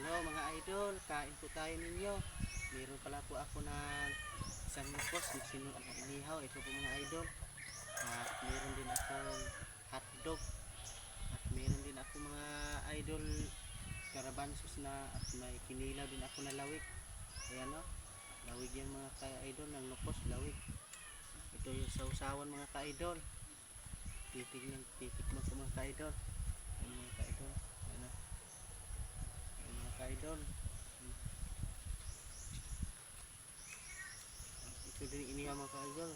Hello mga idol, kain po tayo ninyo. Meron pala po ako ng isang nukos na inihaw. Ito po mga idol. At meron din akong hotdog. At meron din ako mga idol karabansos na at may kinilaw din ako na lawig. Ayan o, lawig yan mga ka-idol ng nukos, lawig. Ito yung sausawan mga ka-idol. Titikman ko mga ka-idol. Ayan mga ka-idol. Ayan o. Mga ka-idol, ito din inihaw mga ka-idol.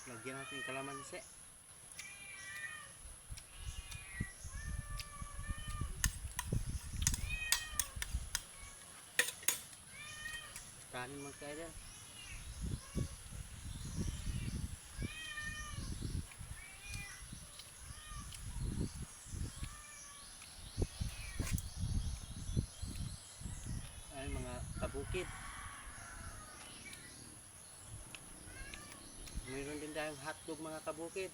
Lagyan natin kalamansi. Kanin mga ka-idol. Ay mga kabukid. Mayroon din tayong hotdog mga kabukid.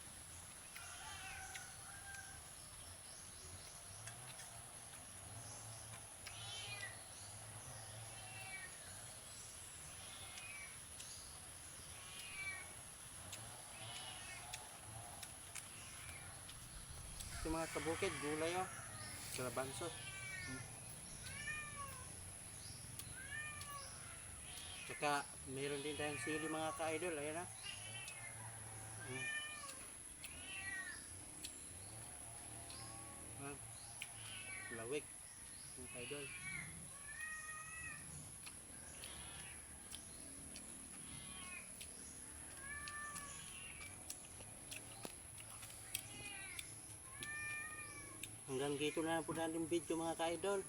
Ito mga kabukid, gulay o. Kalabansot. Tsaka mayroon din tayong sili mga ka-idol. Ayan na. Lawig mga ka-idol. Hanggang dito na po natin video mga ka-idol.